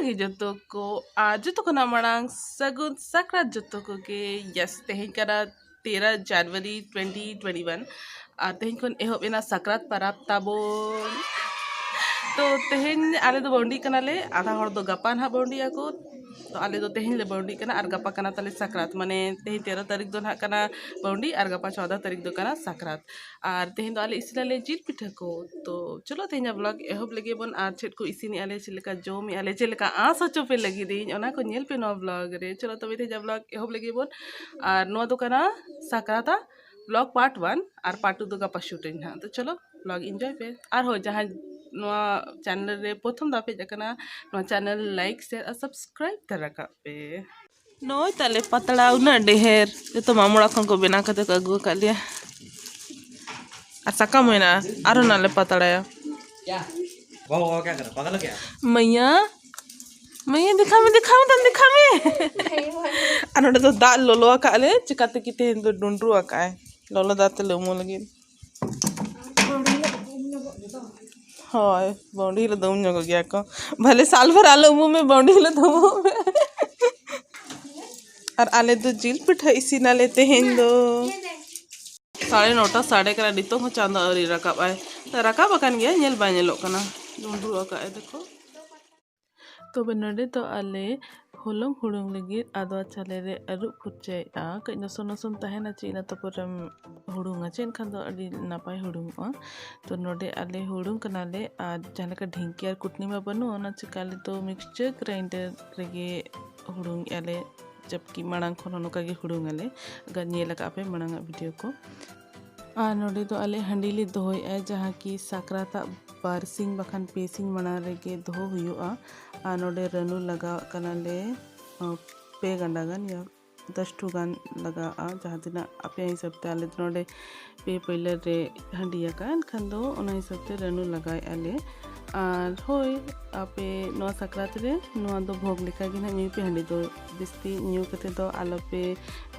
ᱞᱟᱹᱜᱤᱫ ᱡᱚᱛᱚ ᱠᱚ ᱟᱨ ᱡᱚᱛᱚ ᱠᱷᱚᱱᱟᱜ ᱢᱟᱲᱟᱝ ᱥᱟᱹᱜᱩᱱ ᱥᱟᱠᱨᱟᱛ ᱡᱚᱛᱚ ᱠᱚᱜᱮ ᱭᱮᱥ ᱛᱮᱦᱮᱧ ᱠᱟᱱᱟ 13 ᱡᱟᱱᱩᱣᱟᱨᱤ 2021 ᱟᱨ ᱛᱮᱦᱮᱧ ᱠᱷᱚᱱ ᱮᱦᱚᱵ ᱮᱱᱟ ᱥᱟᱠᱨᱟᱛ ᱯᱟᱨᱟᱵᱽ ᱛᱟᱵᱚᱱ तो तेहेन आले दो बौंडी कनाले आधा हर दो गपा ना बौंडी आको तो आले दो तेहेन ले बौंडी कना और गपा कना तले सकरात माने तेहेन 13 तारीख दो ना कना बौंडी और गपा 14 तारीख दो कना सकरात और तेहेन दो आले इसिला ले जिल पिठा को तो चलो तेहेन ब्लॉग एहब लगे बन आर छेट को इसिनी आले चिलका जोमी आले चिलका आस हचो पे लगी देइन ओना को नेल पे नो ब्लॉग रे चलो तबे तेहेन ब्लॉग एहब लगे बन और नो दो कना सकराता ब्लॉग पार्ट 1 और पार्ट 2 दो गपा शूटिंग ना तो चलो ब्लॉग एंजॉय पे और हो जहां चैनल रे प्रथम दापे जकना चैनल लाइक शेयर और सब्सक्राइब कर रखा पे नोय ताले पतला उना ढेर तो मामूड़ा खन को बिना कते अगु का लिया आ सका महीना आरो नाले पतला क्या वो क्या कर पागल क्या मैया मैया दिखा में अनोडे तो दाल लोलो का ले चिकाते किते हिंदो डुंड्रू का है लोलो दाते लमो लगी हाय बाउंडी ले दम जगह गया को भले साल भर आलो मुंह में बाउंडी ले दम और आले दो जिल पिठा इसी ना लेते हैं दो 9:30 साढ़े करा डितो हो चांदा अरी रकाब आए तो रकाब अकन गया नेल बाय नेलो कना डुंडू का है देखो तो बनडे तो आले होलंग हुड़ुंग लगी आदवा चाले रे अरु फुचे आ कई नसन नसन तहना चीना तो परम हुड़ुंगा चेन खान दो अडी नापाय हुड़ुंगा तो नोडे आले हुड़ुंग कनाले आ जहां का ढिंकी और कुटनी में बनु ओना चिकाले तो मिक्सचर ग्राइंडर रेगे हुड़ुंग आले जबकि मणांग खन नोका गे हुड़ुंग आले अगर नेल का पे मणांगा वीडियो को आ नोडे तो आले हंडीली दोहय है जहां की साकराता बारसिंग बखान पेसिंग मना रेगे दोहो हुआ आ नोडे रनु लगा कनाले पे गंडागन या 10 ठुगान लगा आ जहाँ दिन आपे हिसाब ते आले नोडे पे पहले रे हंडिया कान खंदो ओना हिसाब ते रनु लगाए आले और होय आपे नो सकरात रे नो दो भोग लेका गिना न्यू पे हंडी दो बिस्ती न्यू कते दो आलो पे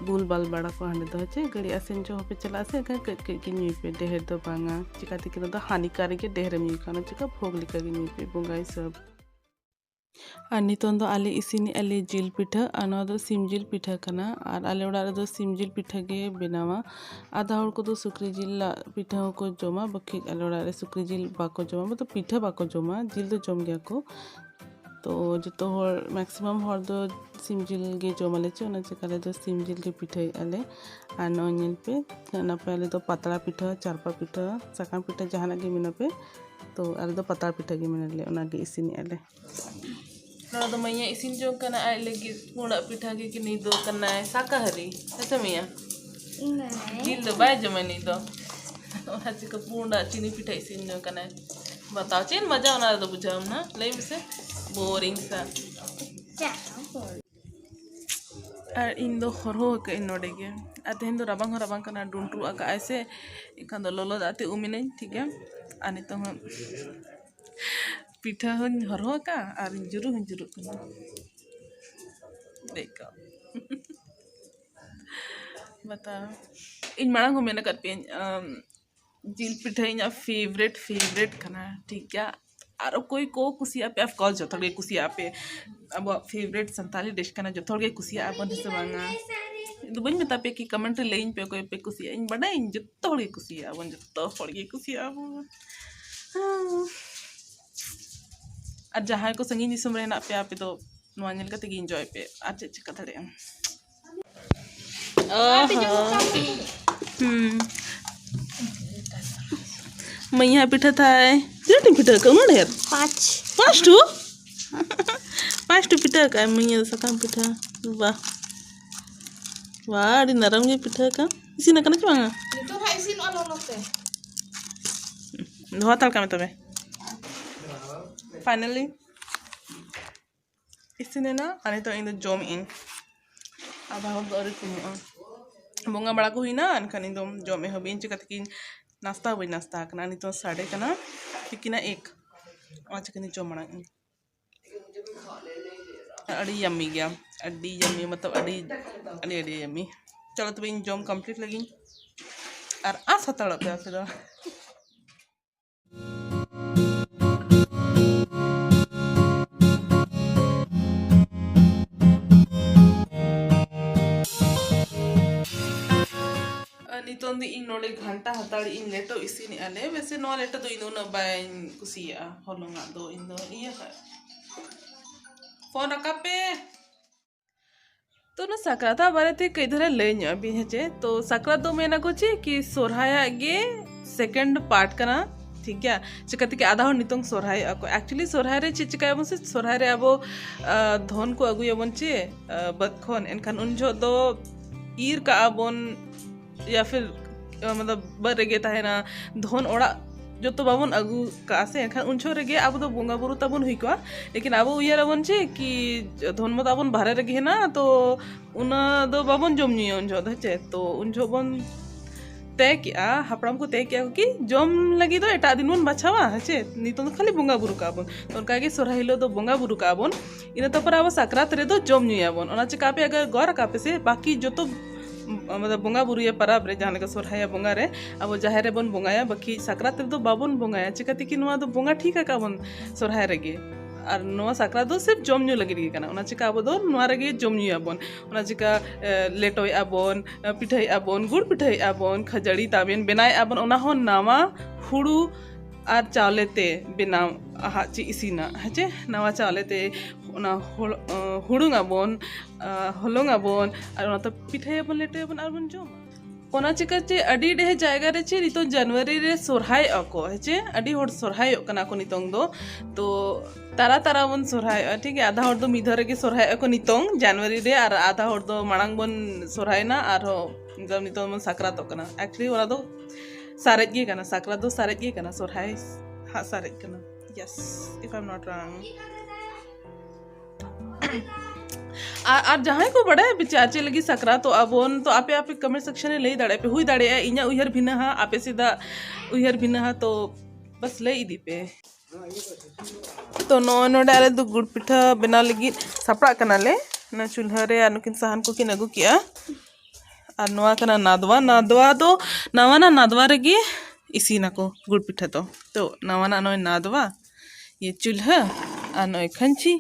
बुल बाल बड़ा को हंडी दो छे गड़ी असेन जो पे चला से का के न्यू पे देहर दो बांगा चिकाती के दो हानिकारक के देहर न्यू खाना चिका भोग लेका न्यू पे बुंगाई सब और नितों दो आले इसिनी आले जिल पिठा आना दो सिम जिल पिठा कना और आले उड़ा दो सिम जिल पिठा गे बनावा आधा हड़ को दो सुक्री जिल पिठा को जमा बखी आले उड़ा रे सुक्री जिल बाको जमा मतलब पिठा बाको जमा जिल दो जम गया को तो जो तो मैक्सिमम हर दो सिम जिल गे जमा ले चोना चिकाले दो सिम जिल के पिठा आले और नोनियन पे ना पे आले दो पतला पिठा चारपा पिठा साकाम पिठा जहाना गे मिना पे तो आले दो पतला पिठा गे मिना ले ओना गे इसिनी आले नोड़ा दो मैया इसिन जो कना आए लगी मुड़ा पिठा के कि नहीं दो कना है शाकाहारी ऐसे मैया जिल दो बाय जमा नहीं दो और हसी का पूंडा चीनी पिठा इसिन जो कना है बताओ चीन मजा होना तो बुझाओ ना ले मिसे बोरिंग सा और इन दो हरो के इन नोड़े के आते हैं दो रबांग कना डुंटू आका ऐसे इखान दो लोलो दाते उमिने ठीक है आने तो हम पिठा हन हरो का और जुरु कना देखो बता इन मांग को मैंने करते हैं जिल पिठा इन फेवरेट कना ठीक है और कोई को कुसिया पे ऑफ कोर्स जो थोड़े कुसिया पे अब फेवरेट संताली डिश कना जो थोड़े कुसिया अपन से बांगा दो बन में तापे की कमेंट लेइन पे कोई पे कुसिया इन बड़ा इन जो थोड़े कुसिया अपन जो थोड़े कुसिया और जहाँ को संगीन दिसम रहना पे आप तो नवानिल का तक एंजॉय पे अच्छे अच्छे कथड़े मैया पिठा था कितने पिठा का उन्होंने यार 5 टू 5 टू पिठा का मैया सकम पिठा वाह वाह डी नरम के पिठा का इसी ना करना चाहिए itu haisin alon teh धोआ तल का में तबे फाइनली इसने ना अने तो इन जोम इन आधा हो दौरे तुम बोंगा बड़ा को हुई ना अनखान इन दोम जोम में हबीन चिकत की नाश्ता हुई नाश्ता करना नहीं तो साढ़े का ना किना एक आज कनी जोम बड़ा अड़ी यम्मी गया अड़ी यम्मी मतलब अड़ी यम्मी चलो तो इन जोम कंप्लीट लगी और आ सतड़ पे फिर नितों दी इन नोडे घंटा हताड़ी इन लेटो इसी ने आले वैसे नो लेटो तो इन ना बाइन कुसिया होलोंगा दो इन दो ये है फोन रखा पे तो ना सक्राता बारे ते कई धरे ले न्या भी है चे तो सक्रात दो में ना कुछ कि सोरहाया गे सेकंड पार्ट का ना ठीक है चिकते के आधा नितों सोरहाय को एक्चुअली सोरहाय रे चिचिका बन से सोरहाय रे अबो धन को अगुया बन चे बदखन एनखान उन जो दो ईर का अबोन या फिर मतलब बरेगे ताहे ना धन ओड़ा जो तो बाबन अगु का से एनखान उन छो रेगे अब तो बोंगा बुरु तबन हुई को लेकिन अब उयर बन चे कि धन मत अबन बाहर रेगे ना तो उना दो बाबन जम नी उन जो चे तो उन जो बन तय किया हापड़ाम को तय किया कि जम लगी तो एटा दिन बन बचावा है नितो तो खाली बोंगा बुरु का बन तो उनका के सोरहाय हिलो तो बोंगा बुरु का बन इन तो पर अब सक्रात रे तो जम नी बन ओना चिका पे अगर गौर का पे से बाकी जो तो मतलब बोंगा बुरु ये परब रे जहां का सोरहाय बोंगा रे अब जाहेर रे बन बोंगाया बाकी सक्रात रे तो बाबन बोंगाया चिकाती कि नवा तो बोंगा ठीक है का बन सोरहाय रेगे और नवा सक्रात दो सिर्फ जम न्यू लगी गे कना ओना चिका अब दो नवा रेगे जम न्यू आबन ओना चिका लेटोय आबन पिठाई आबन गुड़ पिठाई आबन खजड़ी ताबेन बनाय आबन ओना हो नावा हुड़ू और चावले ते बनाव ची इसीना है नवा चावले ते ओना हुड़ुंग आबन हलंग आबन और ओना तो पिठाई आबन लेटोय आबन और बन जम ओना चिका चे अडी डे जायगा रे चे नितो जनवरी रे सोरहाय अको है अडी होड़ सोरहाय कना को नितोंग दो तो तारा तारा बन सोरहाय ठीक है आधा होड़ दो मिधर के सोरहाय अको नितोंग जनवरी रे और आधा होड़ दो मांग बन सोरहाय ना और जब नितो बन सक्रात कना एक्चुअली ओला दो सारेज गे कना सक्रात दो सारेज गे कना सोरहाय हा सारेज कना yes if I am not wrong और जहाँ को बड़ा है बिचाचे लगी सक्रात तो अबोन तो आपे आपे कमेंट सेक्शन में ले दाड़े पे हुई दाड़े है इन्या उहर भिन्न हा आपे सीधा उहर भिन्न हा तो बस ले इदी पे तो नो डाले दो गुड़ पिठा बना लगी सपड़ा कना ले ना चूल्हा रे अनुकिन साहन को किन अगु किया और नवा कना नादवा तो नवा ना नादवा रेगी इसी ना को गुड़ पिठा तो नवा ना नो नादवा ये चूल्हा और नो खंची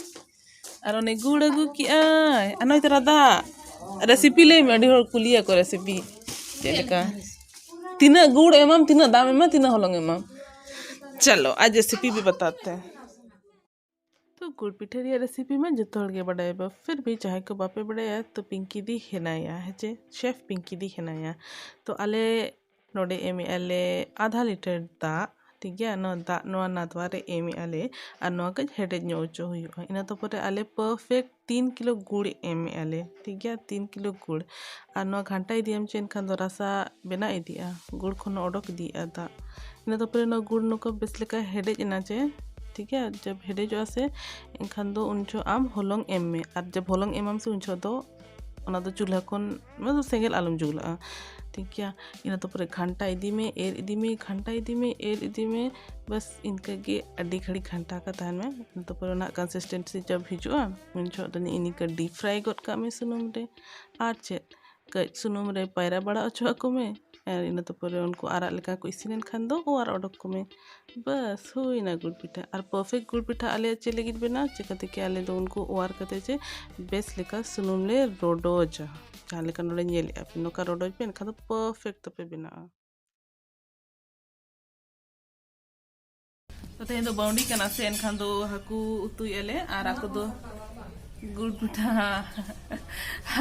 और उन्हें गुड़ अगु किया अनोय तरह दा रेसिपी ले में अडी होड़ कुलिया को रेसिपी चेलका तीना गुड़ एमम तीना दाम एमम तीना हलंग एमम चलो आज रेसिपी भी बताते हैं तो गुड़ पिठा रिया रेसिपी में जतो हड़ के बड़ाय बा फिर भी चाहे को बापे बड़ाया तो पिंकी दी हेनाया है चे शेफ पिंकी दी हेनाया तो आले नोडे एमी आले आधा लीटर दा ठीक है नो दा नो नादवा रे एमी आले और नो का हेडेज नो चो हुई इना तो परे आले परफेक्ट 3 किलो गुड़ एमी आले ठीक है 3 किलो गुड़ और नो घंटा इदियम चेन खान दो रसा बना इदिया गुड़ खन ओडक दिया दा इना तो परे नो गुड़ नो को बेस लेका हेडेज इना चे ठीक है जब हेडेज से एनखान दो उनचो आम होलोंग एम में और जब होलोंग एमम से उनचो दो ओना दो चूल्हा खन मतलब सेंगेल आलम जुगला ठीक है इन तो पूरे घंटा इदी में एर इदी में घंटा इदी में एर इदी में बस इनका गे अड्डी खड़ी घंटा का तहन में तो पूरा ना कंसिस्टेंसी जब हिजुआ उन छो दनी इनका डीप फ्राई गोट का में सुनुम रे आर चेत कई सुनुम रे पैरा बड़ा अचुआ को में इन तो पूरे उनको आरा लेका को इसिनेन खान दो और ओडक को में बस हुई ना गुड़ पिठा और परफेक्ट गुड़ पिठा आले अच्छे लगी बना चिकते के आले दो उनको ओआर कते चे बेस लेका सुनुम ले रोडोज जहाँ लेका नोड़े नेल पे नोका रोडोज पे इनका तो परफेक्ट पे बना तो तेन दो बाउंडी कना से इनखान दो हाकू उतु एले आर आको दो गुड़ पिठा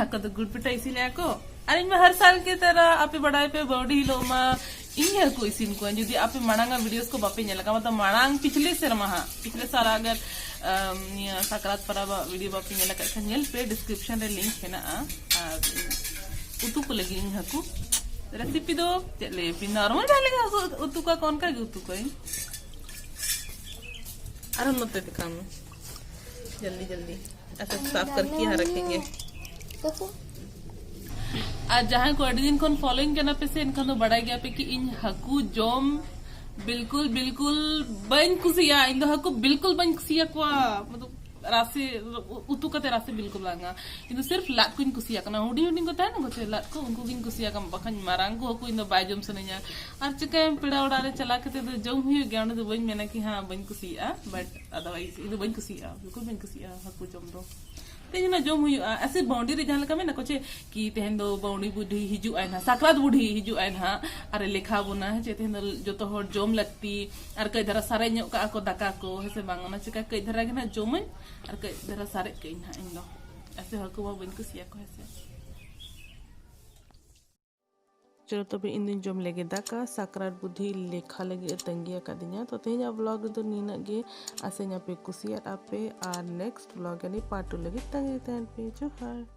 आको दो गुड़ पिठा इसी ले आको अरे मैं हर साल की तरह आपे बढ़ाए पे बाउंडी लो मा इन है को इसिन को यदि आपे मांगा वीडियोस को बापे नेला का मतलब मांग पिछले साल अगर सक्रात परब वीडियो बापे नेला का नेल पे डिस्क्रिप्शन रे लिंक है ना उतु को लगी इन हकू रेसिपी दो चले भी नॉर्मल डालेगा उतु का कौन का उतु को अरे मत दिखा मैं जल्दी ऐसा साफ करके यहाँ रखेंगे आज जहाँ को अड़ी दिन फॉलोइंग करना पे से इनका तो बड़ा गया पे कि इन हकू जोम बिल्कुल बन कुसिया इन हकू बिल्कुल बन कुसिया को मतलब राशि उतु कते राशि बिल्कुल लांगा इन सिर्फ लात को इन कुसिया करना हुडी को तान गोते लात को उनको इन कुसिया कम बखन मारांग को हकू इन बाय जोम सनया और चिका पेड़ा उड़ा रे चला के तो जोम हुई गया तो बन मेना कि हां बन कुसिया बट अदरवाइज इन बन कुसिया बिल्कुल बन कुसिया हकू जोम दो तेज ना जोम हुई ऐसे बाउंड्री रे जहां लगा में ना कुछ कि तेहन दो बाउंड्री बुढ़ी हिजु आइन हा साकरात बुढ़ी हिजु आइन हा अरे लेखा बुना है तेहन दो जो तो हर जोम लगती और कई धरा सारे ᱧᱚᱜ का को दाका को ऐसे बांगना चिका कई धरा के ना जोमन और कई धरा सारे कई ना इन दो ऐसे हर को बन कुसिया को ऐसे चलो तबे इन दिन जोम लेगे दाका साकरात बुद्धि लेखा लगे तंगिया का दिnya तो तेजा व्लॉग तो नीना गे आसे nya पे कुसिया आपे और नेक्स्ट व्लॉग यानी पार्ट 2 लगे तंगे पे जो हर